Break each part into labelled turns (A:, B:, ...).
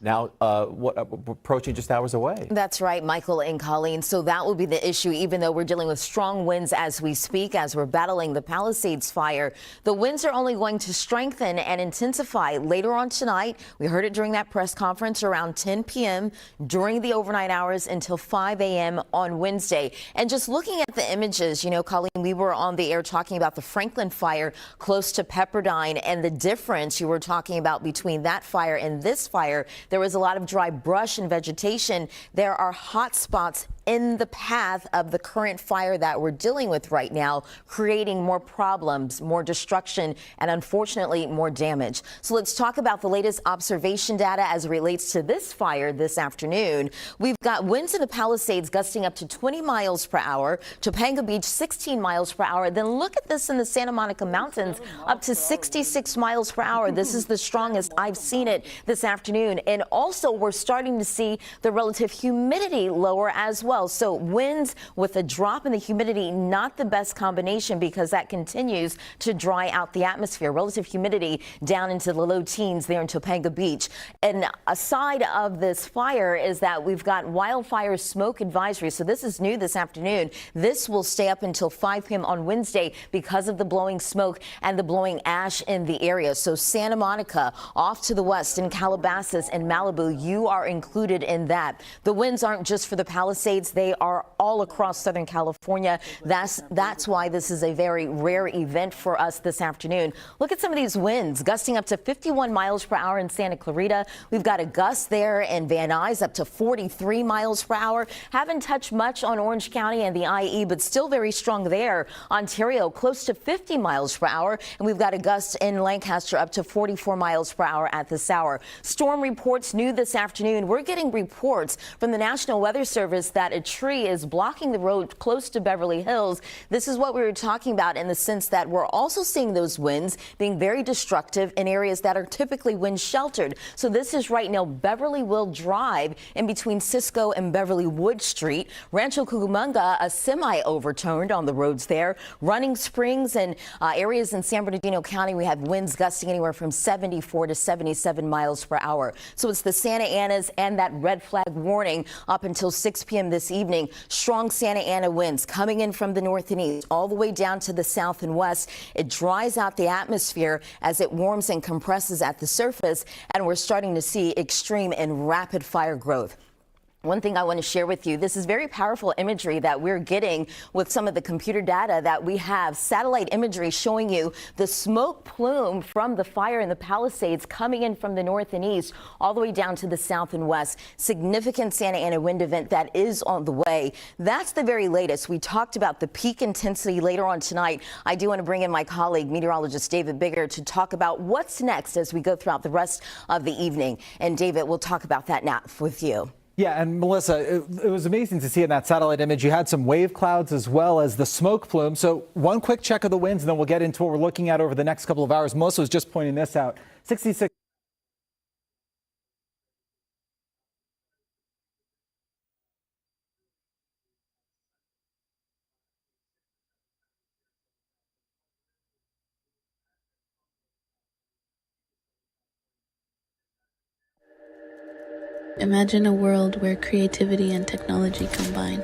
A: Now, approaching just hours away.
B: That's right, Michael and Colleen. So that will be the issue, even though we're dealing with strong winds as we speak, as we're battling the Palisades fire. The winds are only going to strengthen and intensify later on tonight. We heard it during that press conference around 10 p.m. during the overnight hours until 5 a.m. on Wednesday. And just looking at the images, you know, Colleen, we were on the air talking about the Franklin fire close to Pepperdine and the difference you were talking about between that fire and this fire. There was a lot of dry brush and vegetation. There are hot spots in the path of the current fire that we're dealing with right now, creating more problems, more destruction, and unfortunately more damage. So let's talk about the latest observation data as it relates to this fire this afternoon. We've got winds in the Palisades gusting up to 20 miles per hour, Topanga Beach 16 miles per hour. Then look at this in the Santa Monica Mountains, up to 66 miles per hour. This is the strongest I've seen it this afternoon. And also we're starting to see the relative humidity lower as well. So winds with a drop in the humidity, not the best combination because that continues to dry out the atmosphere. Relative humidity down into the low teens there in Topanga Beach. And aside of this fire is that we've got wildfire smoke advisory. So this is new this afternoon. This will stay up until 5 p.m. on Wednesday because of the blowing smoke and the blowing ash in the area. So Santa Monica off to the west in Calabasas and Malibu, you are included in that. The winds aren't just for the Palisades. They are all across Southern California. That's why this is a very rare event for us this afternoon. Look at some of these winds gusting up to 51 miles per hour in Santa Clarita. We've got a gust there in Van Nuys up to 43 miles per hour. Haven't touched much on Orange County and the IE, but still very strong there. Ontario close to 50 miles per hour. And we've got a gust in Lancaster up to 44 miles per hour at this hour. Storm reports new this afternoon. We're getting reports from the National Weather Service that a tree is blocking the road close to Beverly Hills. This is what we were talking about in the sense that we're also seeing those winds being very destructive in areas that are typically wind sheltered. So this is right now Beverly-Will Drive in between Cisco and Beverly Wood Street. Rancho Cucamonga, a semi overturned on the roads there. Running Springs and areas in San Bernardino County, we have winds gusting anywhere from 74 to 77 miles per hour. So it's the Santa Anas and that red flag warning up until 6 p.m. this evening. Strong Santa Ana winds coming in from the north and east all the way down to the south and west. It dries out the atmosphere as it warms and compresses at the surface, and we're starting to see extreme and rapid fire growth. One thing I want to share with you, this is very powerful imagery that we're getting with some of the computer data that we have. Satellite imagery showing you the smoke plume from the fire in the Palisades coming in from the north and east all the way down to the south and west. Significant Santa Ana wind event that is on the way. That's the very latest. We talked about the peak intensity later on tonight. I do want to bring in my colleague, meteorologist David Bigger, to talk about what's next as we go throughout the rest of the evening. And David, we'll talk about that now with you.
C: Yeah, and Melissa, it was amazing to see in that satellite image. You had some wave clouds as well as the smoke plume. So one quick check of the winds, and then we'll get into what we're looking at over the next couple of hours. Melissa was just pointing this out. 66.
D: Imagine a world where creativity and technology combine.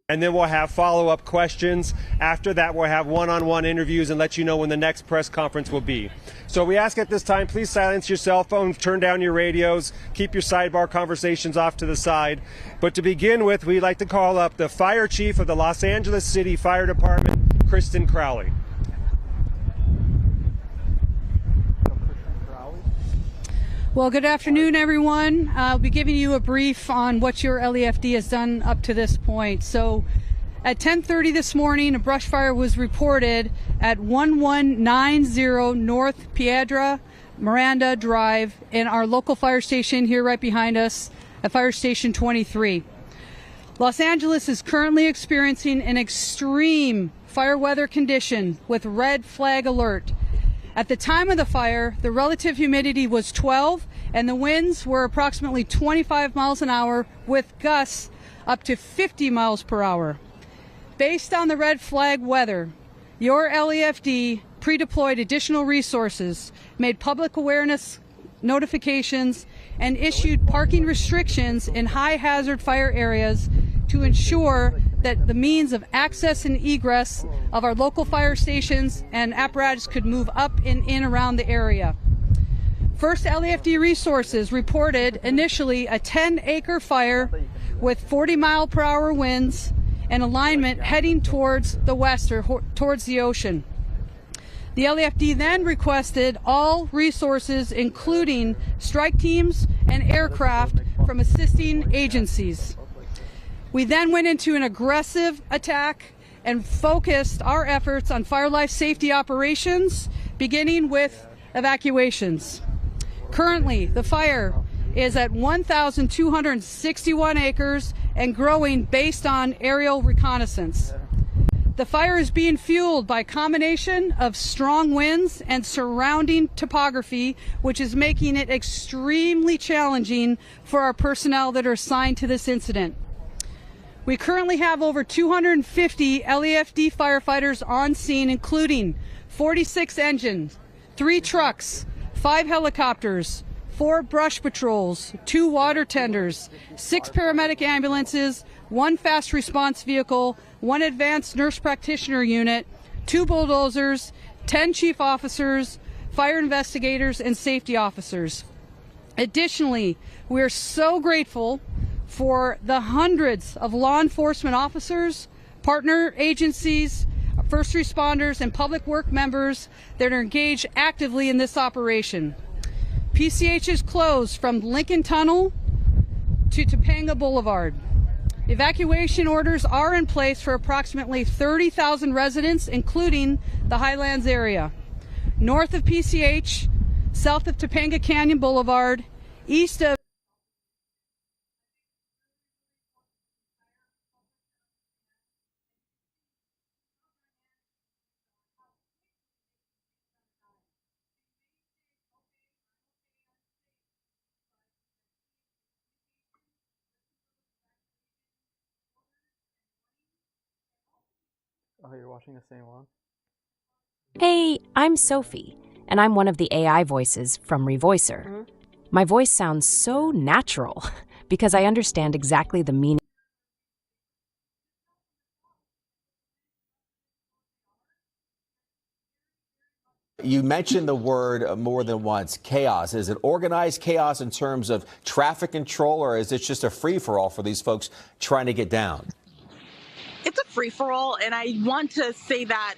E: And then we'll have follow-up questions. After that, we'll have one-on-one interviews and let you know when the next press conference will be. So we ask at this time, please silence your cell phones, turn down your radios, keep your sidebar conversations off to the side. But to begin with, we'd like to call up the fire chief of the Los Angeles City Fire Department, Kristen Crowley.
F: Well, good afternoon, everyone. I'll be giving you a brief on what your LEFD has done up to this point. So at 10:30 this morning, a brush fire was reported at 1190 North Piedra Miranda Drive in our local fire station here right behind us at Fire Station 23. Los Angeles is currently experiencing an extreme fire weather condition with red flag alert. At the time of the fire, the relative humidity was 12 and the winds were approximately 25 miles an hour with gusts up to 50 miles per hour. Based on the red flag weather, your LEFD pre-deployed additional resources, made public awareness notifications, and issued parking restrictions in high hazard fire areas to ensure that the means of access and egress of our local fire stations and apparatus could move up and in around the area. First LAFD Resources reported initially a 10-acre fire with 40-mile-per-hour winds and alignment heading towards the west or towards the ocean. The LAFD then requested all resources, including strike teams and aircraft from assisting agencies. We then went into an aggressive attack and focused our efforts on fire life safety operations, beginning with evacuations. Currently, the fire is at 1,261 acres and growing based on aerial reconnaissance. The fire is being fueled by a combination of strong winds and surrounding topography, which is making it extremely challenging for our personnel that are assigned to this incident. We currently have over 250 LAFD firefighters on scene, including 46 engines, 3 trucks, 5 helicopters, 4 brush patrols, 2 water tenders, 6 paramedic ambulances, 1 fast response vehicle, 1 advanced nurse practitioner unit, 2 bulldozers, 10 chief officers, fire investigators, and safety officers. Additionally, we are so grateful for the hundreds of law enforcement officers, partner agencies, first responders, and public work members that are engaged actively in this operation. PCH is closed from Lincoln Tunnel to Topanga Boulevard. Evacuation orders are in place for approximately 30,000 residents, including the Highlands area. North of PCH, south of Topanga Canyon Boulevard, east of
A: Oh, you're watching the same one?
G: Hey, I'm Sophie, and I'm one of the AI voices from Revoicer. My voice sounds so natural because I understand exactly the meaning.
A: You mentioned the word more than once, chaos. Is it organized chaos in terms of traffic control, or is it just a free-for-all for these folks trying to get down?
H: It's a free-for-all, and I want to say that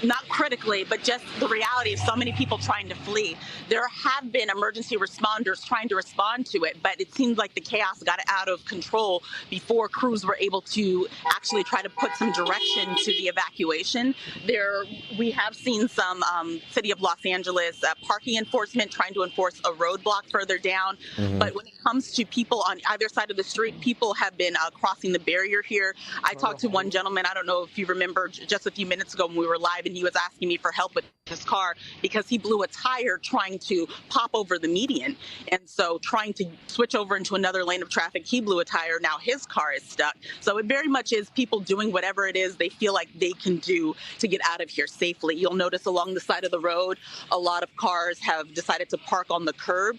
H: not critically, but just the reality of so many people trying to flee. There have been emergency responders trying to respond to it, but it seems like the chaos got out of control before crews were able to actually try to put some direction to the evacuation. We have seen some City of Los Angeles parking enforcement trying to enforce a roadblock further down, but when it comes to people on either side of the street, people have been crossing the barrier here. I talked to one gentleman, I don't know if you remember, just a few minutes ago when we were live, and he was asking me for help with his car because he blew a tire trying to pop over the median. And so trying to switch over into another lane of traffic, he blew a tire. Now his car is stuck. So it very much is people doing whatever it is they feel like they can do to get out of here safely. You'll notice along the side of the road, a lot of cars have decided to park on the curb.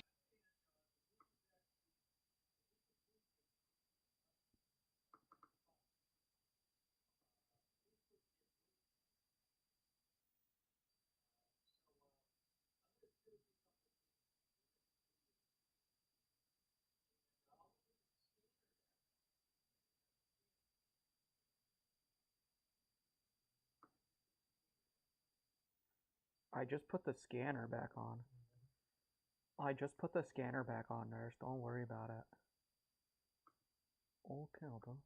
A: I just put the scanner back on. I just put the scanner back on, nurse. Don't worry about it. Okay, okay.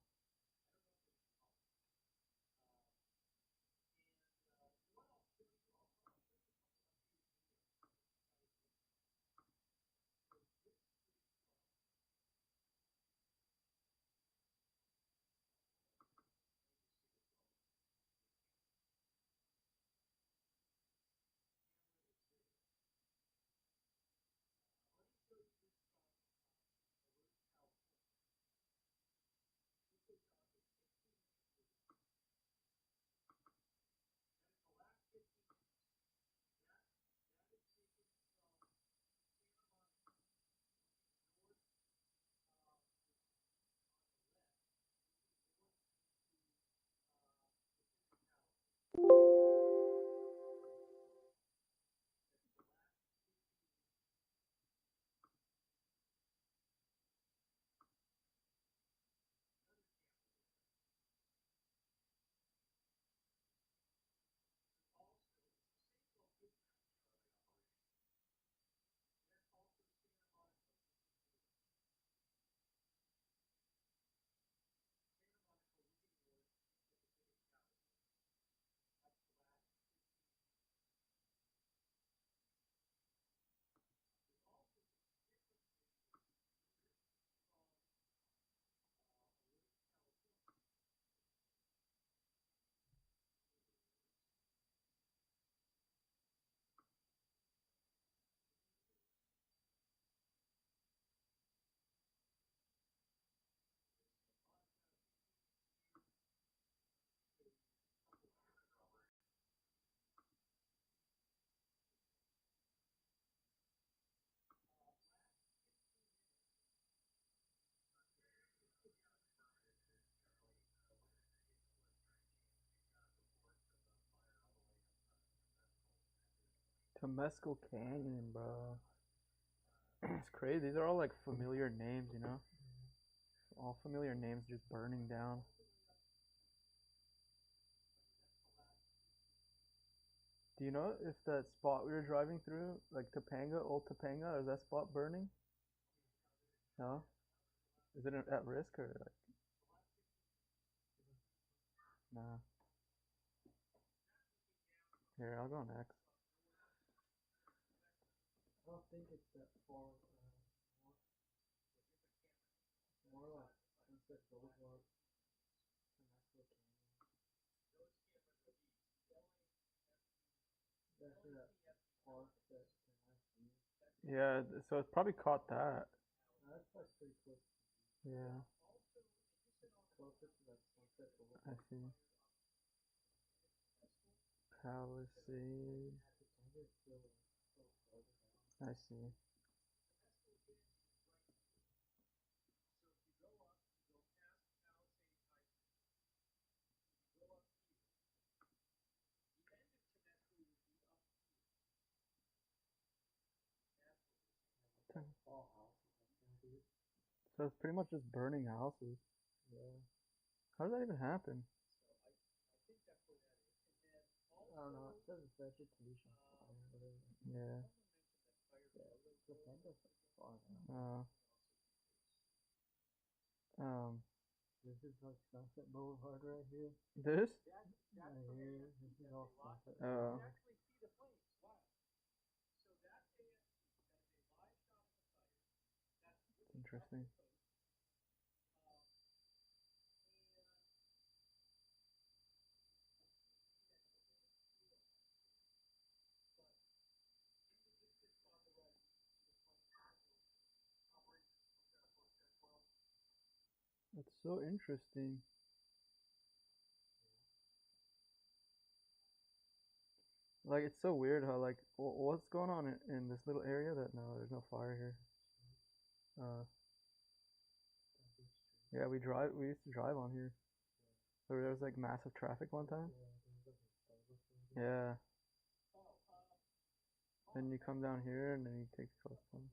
I: Temescal Canyon, bro. It's crazy. These are all like familiar names, you know? All familiar names just burning down. Do you know if that spot we were driving through, like Topanga, Old Topanga, is that spot burning? No? Is it at risk or like? Nah. Here, I'll go next.
J: I don't think it's that far. More like Sunset Boulevard, Temescal Canyon. That's where that park that's been
I: Yeah, so it's probably caught that.
J: That's like pretty close.
I: Yeah,
J: Closer to like Sunset Boulevard.
I: I see. Palisade. I see. So it's pretty much just burning houses.
J: Yeah.
I: How does that even happen?
J: I don't know. It says vegetation fire, whatever.
I: Yeah.
J: Yeah. Topanga's far now. This is like Sunset Boulevard right here.
I: This?
J: Right here. This is all Sunset
I: Oh.
J: Boulevard.
I: Interesting. That's so interesting. Like, it's so weird how, like, what's going on in this little area that, no, there's no fire here. Yeah, we used to drive on here. There was, like, massive traffic one time. Yeah. Then you come down here and then you take the coast home.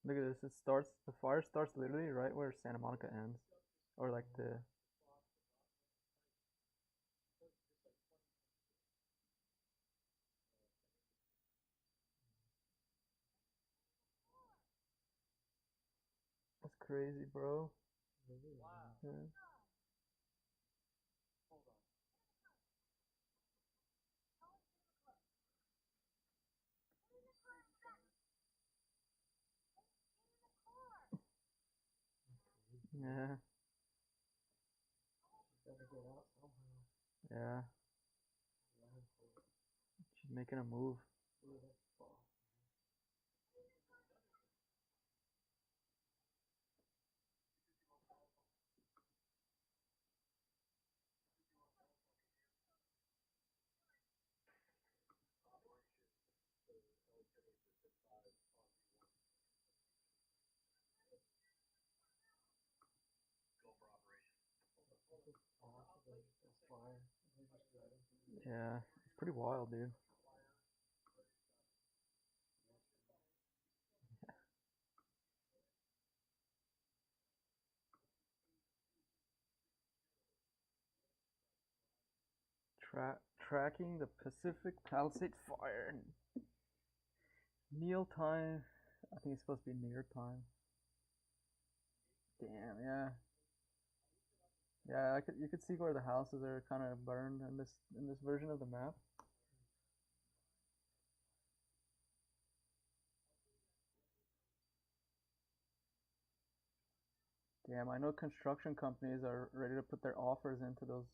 I: Look at this, the fire starts literally right where Santa Monica ends. Or like the... That's crazy, bro.
J: Wow.
I: Yeah. Yeah.
J: Gotta get out somehow.
I: Yeah. She's making a move.
J: Ooh, that's far.
I: Yeah, it's pretty wild, dude. Tracking the Pacific Palisades fire. Neil time. I think it's supposed to be near time. Damn, yeah. Yeah, you could see where the houses are kind of burned in this version of the map. Damn, I know construction companies are ready to put their offers into those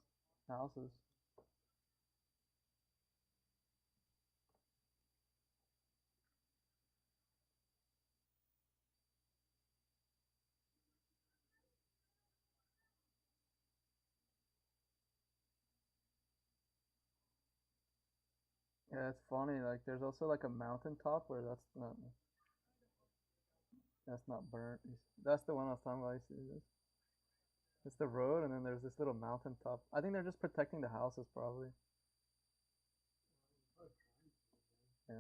I: houses. Yeah, it's funny. Like, there's also like a mountaintop where that's not burnt. That's the one I was talking about. I see this. It's the road, and then there's this little mountain top. I think they're just protecting the houses, probably. Yeah.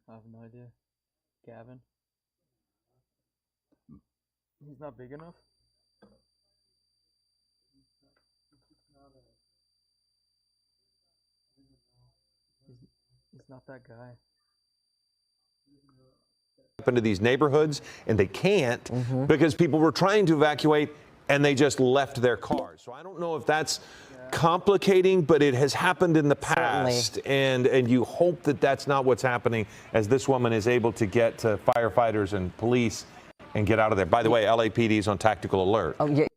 I: I have no idea. Gavin? He's not big enough? He's not that guy.
K: Up into these neighborhoods, and they can't because people were trying to evacuate and they just left their cars. So I don't know if that's complicating, but it has happened in the past, and you hope that that's not what's happening as this woman is able to get to firefighters and police and get out of there. By the way, LAPD is on tactical alert.
L: Oh, yeah.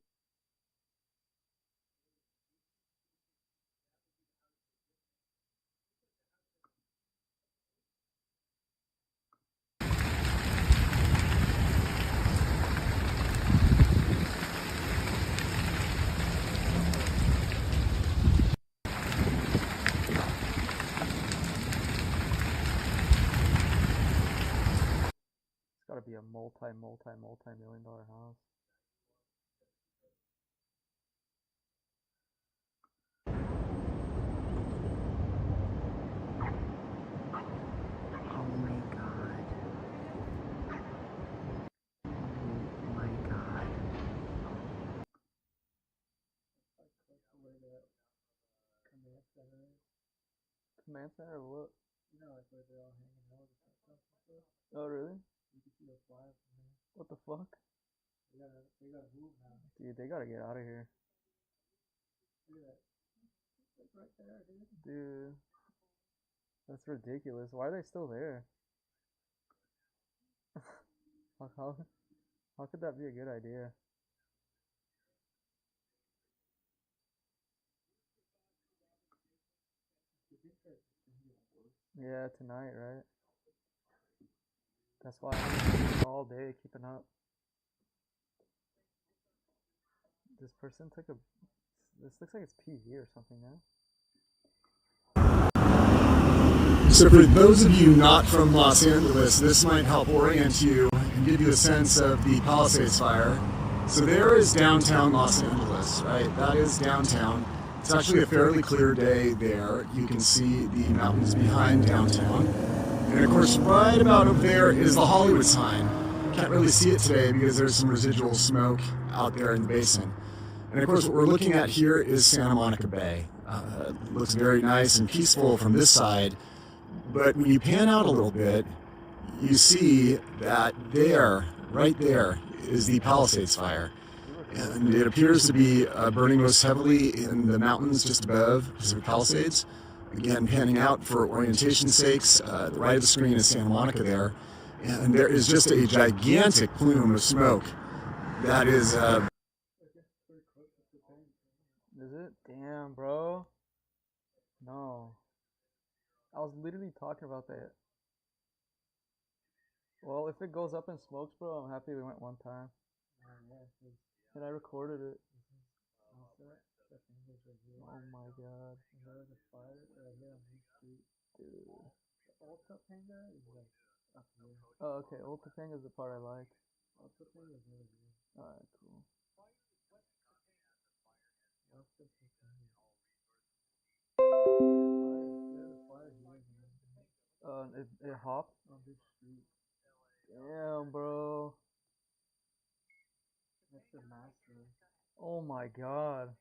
I: It's gotta be a multi-million-dollar house.
L: Oh my god. Oh my god.
I: Command center or what? Oh, really? What the fuck? Dude, they gotta get out of here. Dude, that's ridiculous. Why are they still there? How could that be a good idea? Yeah, tonight, right? That's why I'm all day keeping up. This person took a. This looks like it's PV or something now.
M: So for those of you not from Los Angeles, this might help orient you and give you a sense of the Palisades fire. So there is downtown Los Angeles, right? That is downtown. It's actually a fairly clear day there. You can see the mountains behind downtown. And of course, right about over there is the Hollywood sign. Can't really see it today because there's some residual smoke out there in the basin. And of course, what we're looking at here is Santa Monica Bay. It looks very nice and peaceful from this side. But when you pan out a little bit, you see that there, right there, is the Palisades fire. And it appears to be burning most heavily in the mountains just above Pacific Palisades. Again, panning out for orientation's sakes, the right of the screen is Santa Monica there. And there is just a gigantic plume of smoke that is...
I: Is it? Damn, bro. No. I was literally talking about that. Well, if it goes up in smokes, bro, I'm happy we went one time. And I recorded it. Oh my god. Dude. Oh, okay. Old Topanga is the part I like. Alright, cool. It hopped? Damn, bro. Oh my god.